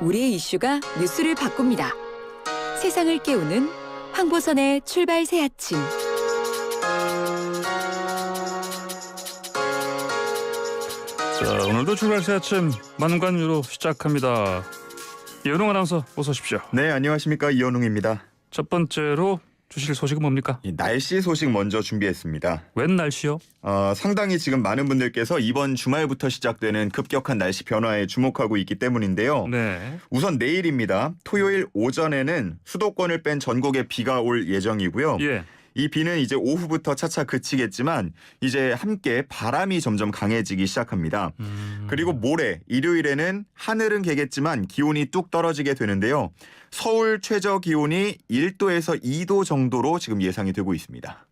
우리의 이슈가 뉴스를 바꿉니다. 세상을 깨우는 황보선의 출발 새 아침. 자, 오늘도 출발 새 아침 만관유로 시작합니다. 이현웅 아나운서 어서 오십시오. 네, 안녕하십니까. 이현웅입니다. 첫 번째로 주실 소식은 뭡니까? 날씨 소식 먼저 준비했습니다. 웬 날씨요? 상당히 지금 많은 분들께서 이번 주말부터 시작되는 급격한 날씨 변화에 주목하고 있기 때문인데요. 네. 우선 내일입니다. 토요일 오전에는 수도권을 뺀 전국에 비가 올 예정이고요. 예. 이 비는 이제 오후부터 차차 그치겠지만 이제 함께 바람이 점점 강해지기 시작합니다. 그리고 모레 일요일에는 하늘은 개겠지만 기온이 뚝 떨어지게 되는데요. 서울 최저 기온이 1도에서 2도 정도로 지금 예상이 되고 있습니다.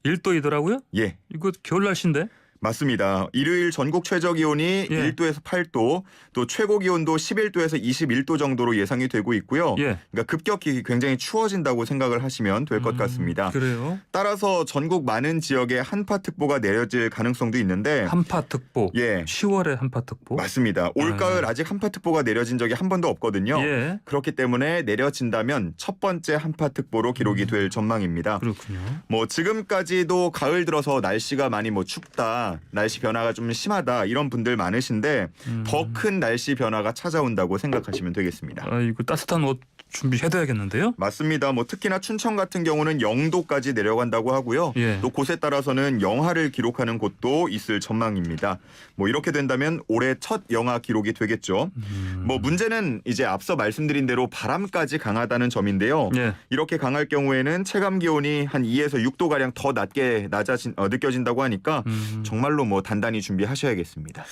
1도이더라고요? 예. 이거 겨울 날씨인데? 맞습니다. 일요일 전국 최저 기온이 예. 1도에서 8도, 또 최고 기온도 11도에서 21도 정도로 예상이 되고 있고요. 예. 그러니까 급격히 굉장히 추워진다고 생각을 하시면 될 것 같습니다. 그래요? 따라서 전국 많은 지역에 한파특보가 내려질 가능성도 있는데 한파특보. 예. 10월에 한파특보. 맞습니다. 올가을 아직 한파특보가 내려진 적이 한 번도 없거든요. 예. 그렇기 때문에 내려진다면 첫 번째 한파특보로 기록이 될 전망입니다. 그렇군요. 뭐 지금까지도 가을 들어서 날씨가 많이 춥다, 날씨 변화가 좀 심하다 이런 분들 많으신데 더 큰 날씨 변화가 찾아온다고 생각하시면 되겠습니다. 이거 따뜻한 옷 준비해둬야겠는데요? 맞습니다. 뭐 특히나 춘천 같은 경우는 0도까지 내려간다고 하고요. 예. 또 곳에 따라서는 영하를 기록하는 곳도 있을 전망입니다. 뭐 이렇게 된다면 올해 첫 영하 기록이 되겠죠. 뭐 문제는 이제 앞서 말씀드린 대로 바람까지 강하다는 점인데요. 예. 이렇게 강할 경우에는 체감 기온이 한 2에서 6도 가량 더 낮게 느껴진다고 하니까 정말로 뭐 단단히 준비하셔야겠습니다.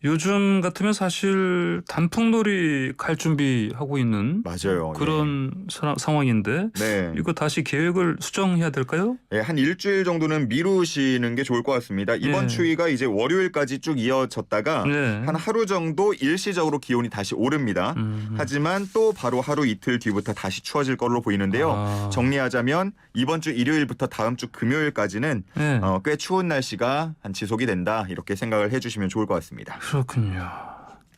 요즘 같으면 사실 단풍놀이 갈 준비하고 있는 맞아요. 그런 상황인데 네. 이거 다시 계획을 수정해야 될까요? 네, 한 일주일 정도는 미루시는 게 좋을 것 같습니다. 이번 예. 추위가 이제 월요일까지 쭉 이어졌다가 네. 한 하루 정도 일시적으로 기온이 다시 오릅니다. 하지만 또 바로 하루 이틀 뒤부터 다시 추워질 걸로 보이는데요. 정리하자면 이번 주 일요일부터 다음 주 금요일까지는 네. 꽤 추운 날씨가 한 지속이 된다, 이렇게 생각을 해주시면 좋을 것 같습니다. 그렇군요.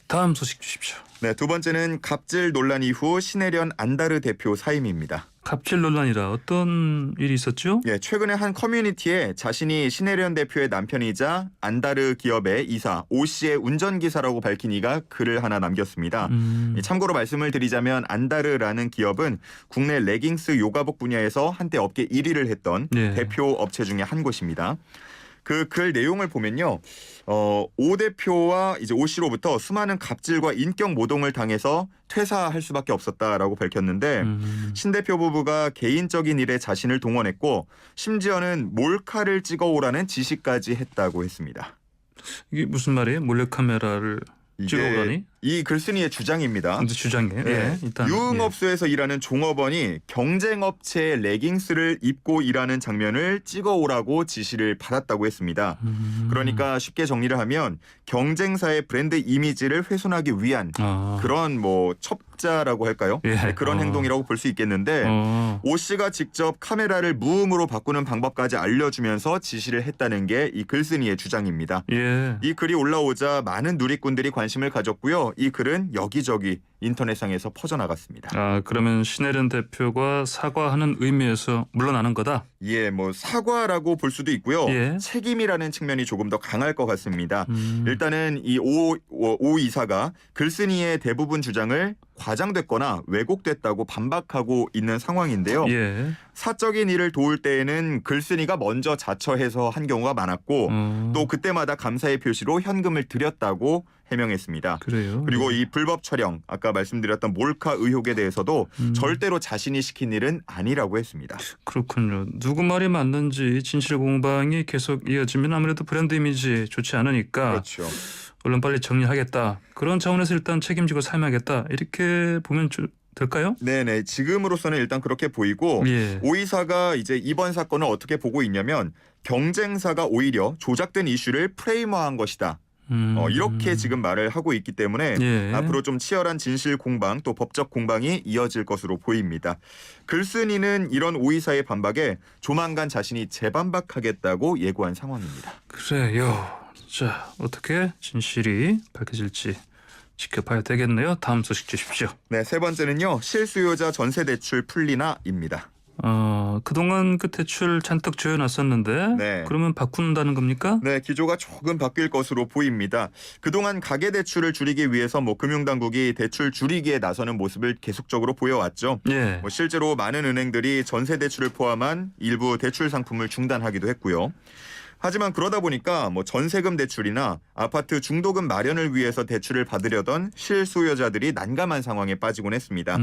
다음 소식 주십시오. 네, 두 번째는 갑질 논란 이후 신혜련 안다르 대표 사임입니다. 갑질 논란이라 어떤 일이 있었죠? 예, 최근에 한 커뮤니티에 자신이 신혜련 대표의 남편이자 안다르 기업의 이사 오 씨의 운전기사라고 밝힌 이가 글을 하나 남겼습니다. 참고로 말씀을 드리자면 안다르라는 기업은 국내 레깅스 요가복 분야에서 한때 업계 1위를 했던 예. 대표 업체 중에 한 곳입니다. 그 글 내용을 보면요, 오 대표와 이제 오 씨로부터 수많은 갑질과 인격 모독을 당해서 퇴사할 수밖에 없었다라고 밝혔는데 신 대표 부부가 개인적인 일에 자신을 동원했고 심지어는 몰카를 찍어오라는 지시까지 했다고 했습니다. 이게 무슨 말이에요? 몰래카메라를 찍어오라니? 이 글쓴이의 주장입니다. 주장이에요. 네. 예, 일단 유흥업소에서 일하는 종업원이 경쟁업체의 레깅스를 입고 일하는 장면을 찍어오라고 지시를 받았다고 했습니다. 그러니까 쉽게 정리를 하면 경쟁사의 브랜드 이미지를 훼손하기 위한 그런 뭐 첩자라고 할까요? 예. 네, 그런 행동이라고 볼 수 있겠는데 오 씨가 직접 카메라를 무음으로 바꾸는 방법까지 알려주면서 지시를 했다는 게 이 글쓴이의 주장입니다. 예. 이 글이 올라오자 많은 누리꾼들이 관심을 가졌고요. 이 글은 여기저기 인터넷상에서 퍼져나갔습니다. 그러면 신혜련 대표가 사과하는 의미에서 물러나는 거다? 예, 뭐 사과라고 볼 수도 있고요. 예. 책임이라는 측면이 조금 더 강할 것 같습니다. 일단은 이 오 이사가 글쓴이의 대부분 주장을 과장됐거나 왜곡됐다고 반박하고 있는 상황인데요. 예. 사적인 일을 도울 때에는 글쓴이가 먼저 자처해서 한 경우가 많았고 또 그때마다 감사의 표시로 현금을 드렸다고 해명했습니다. 그래요. 그리고 이 불법 촬영, 아까 말씀드렸던 몰카 의혹에 대해서도 절대로 자신이 시킨 일은 아니라고 했습니다. 그렇군요. 누구 말이 맞는지 진실 공방이 계속 이어지면 아무래도 브랜드 이미지 좋지 않으니까 그렇죠. 얼른 빨리 정리하겠다. 그런 차원에서 일단 책임지고 사임하겠다. 이렇게 보면 될까요? 네네. 지금으로서는 일단 그렇게 보이고 예. 오 이사가 이제 이번 사건을 어떻게 보고 있냐면 경쟁사가 오히려 조작된 이슈를 프레임화한 것이다. 이렇게 지금 말을 하고 있기 때문에 예. 앞으로 좀 치열한 진실 공방 또 법적 공방이 이어질 것으로 보입니다. 글쓴이는 이런 오 이사의 반박에 조만간 자신이 재반박하겠다고 예고한 상황입니다. 그래요. 자, 어떻게 진실이 밝혀질지 지켜봐야 되겠네요. 다음 소식 주십시오. 네, 세 번째는요. 실수요자 전세 대출 풀리나입니다. 그동안 그 대출 잔뜩 조여놨었는데 네. 그러면 바꾼다는 겁니까? 네, 기조가 조금 바뀔 것으로 보입니다. 그동안 가계 대출을 줄이기 위해서 금융당국이 대출 줄이기에 나서는 모습을 계속적으로 보여왔죠. 예. 실제로 많은 은행들이 전세 대출을 포함한 일부 대출 상품을 중단하기도 했고요. 하지만 그러다 보니까 전세금 대출이나 아파트 중도금 마련을 위해서 대출을 받으려던 실수요자들이 난감한 상황에 빠지곤 했습니다.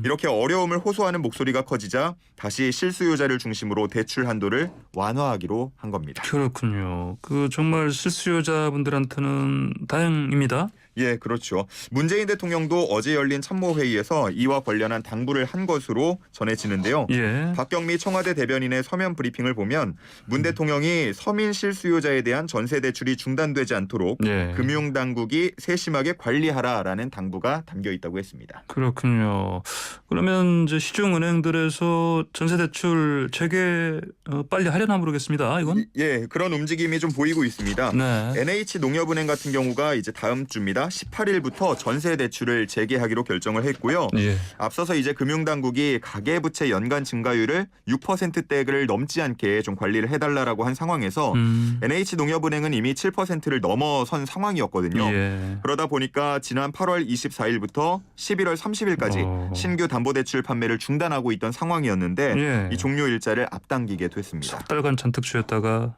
이렇게 어려움을 호소하는 목소리가 커지자 다시 실수요자를 중심으로 대출 한도를 완화하기로 한 겁니다. 그렇군요. 정말 실수요자분들한테는 다행입니다. 예, 그렇죠. 문재인 대통령도 어제 열린 참모회의에서 이와 관련한 당부를 한 것으로 전해지는데요. 예. 박경미 청와대 대변인의 서면 브리핑을 보면 문 대통령이 서민 실수요자에 대한 전세 대출이 중단되지 않도록 예. 금융당국이 세심하게 관리하라라는 당부가 담겨 있다고 했습니다. 그렇군요. 그러면 이제 시중은행들에서 전세대출 재개 빨리 하려나 모르겠습니다. 이건? 예, 그런 움직임이 좀 보이고 있습니다. 네. NH농협은행 같은 경우가 이제 다음 주입니다. 18일부터 전세 대출을 재개하기로 결정을 했고요. 예. 앞서서 이제 금융당국이 가계부채 연간 증가율을 6%대를 넘지 않게 좀 관리를 해달라고 한 상황에서 NH농협은행은 이미 7%를 넘어선 상황이었거든요. 예. 그러다 보니까 지난 8월 24일부터 11월 30일까지 신규 담보대출 판매를 중단하고 있던 상황이었는데 예. 이 종료 일자를 앞당기게 됐습니다. 석 달간 잔뜩 쥐었다가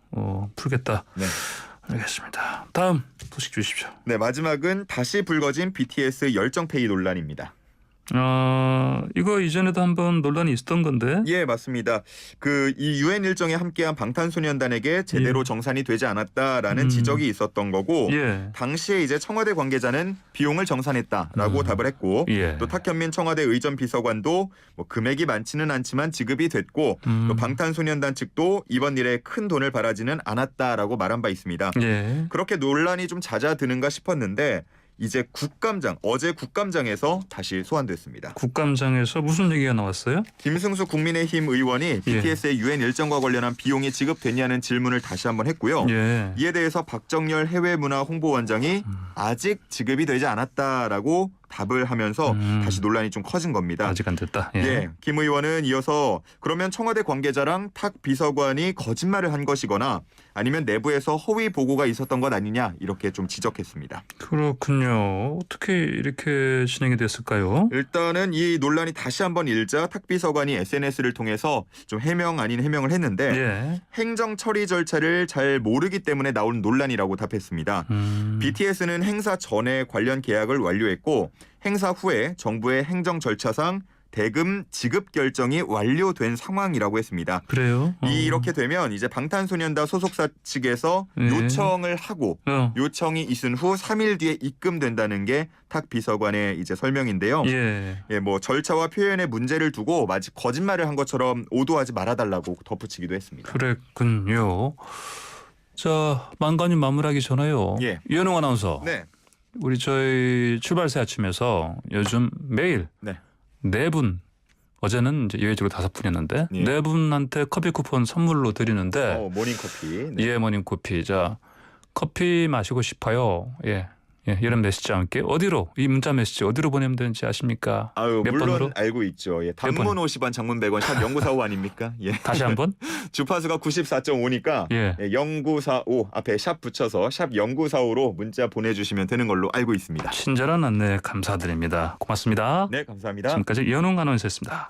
풀겠다. 네. 알겠습니다. 다음 소식 주십시오. 네, 마지막은 다시 불거진 BTS 열정페이 논란입니다. 이거 이전에도 한번 논란이 있었던 건데. 예, 맞습니다. 이 유엔 일정에 함께한 방탄소년단에게 제대로 예. 정산이 되지 않았다라는 지적이 있었던 거고 예. 당시에 이제 청와대 관계자는 비용을 정산했다라고 답을 했고 예. 또 탁현민 청와대 의전 비서관도 금액이 많지는 않지만 지급이 됐고 또 방탄소년단 측도 이번 일에 큰 돈을 바라지는 않았다라고 말한 바 있습니다. 예. 그렇게 논란이 좀 잦아드는가 싶었는데 이제 어제 국감장에서 다시 소환됐습니다. 국감장에서 무슨 얘기가 나왔어요? 김승수 국민의힘 의원이 BTS의 유엔 일정과 관련한 비용이 지급됐냐는 질문을 다시 한번 했고요. 예. 이에 대해서 박정열 해외문화홍보원장이 아직 지급이 되지 않았다라고 답을 하면서 다시 논란이 좀 커진 겁니다. 아직 안 됐다. 예. 예, 김 의원은 이어서 그러면 청와대 관계자랑 탁 비서관이 거짓말을 한 것이거나 아니면 내부에서 허위 보고가 있었던 것 아니냐 이렇게 좀 지적했습니다. 그렇군요. 어떻게 이렇게 진행이 됐을까요? 일단은 이 논란이 다시 한번 일자 탁 비서관이 SNS를 통해서 좀 해명 아닌 해명을 했는데 예. 행정 처리 절차를 잘 모르기 때문에 나온 논란이라고 답했습니다. BTS는 행사 전에 관련 계약을 완료했고 행사 후에 정부의 행정 절차상 대금 지급 결정이 완료된 상황이라고 했습니다. 그래요? 이렇게 되면 이제 방탄소년단 소속사 측에서 예. 요청을 하고 요청이 있은 후 3일 뒤에 입금된다는 게 탁 비서관의 이제 설명인데요. 예. 예, 절차와 표현에 문제를 두고 마치 거짓말을 한 것처럼 오도하지 말아달라고 덧붙이기도 했습니다. 그랬군요. 자, 만관님 마무리하기 전에요. 예. 이현웅 아나운서. 네. 우리 저희 출발새 아침에서 요즘 매일 네. 4분 어제는 이제 예외적으로 5분이었는데 예. 4분한테 커피 쿠폰 선물로 드리는데 모닝커피. 네. 예, 모닝 커피. 자, 커피 마시고 싶어요. 예. 예, 여름 메시지 함께 어디로 이 문자 메시지 어디로 보내면 되는지 아십니까? 아유, 몇 물론 번으로? 알고 있죠. 예, 단문 번? 50원, 장문 100원, 샵 0945 아닙니까? 예. 다시 한번? 주파수가 94.5니까 예. 0945 앞에 샵 붙여서 샵 0945로 문자 보내주시면 되는 걸로 알고 있습니다. 친절한 안내 감사드립니다. 고맙습니다. 네, 감사합니다. 지금까지 이현웅 아나운서였습니다.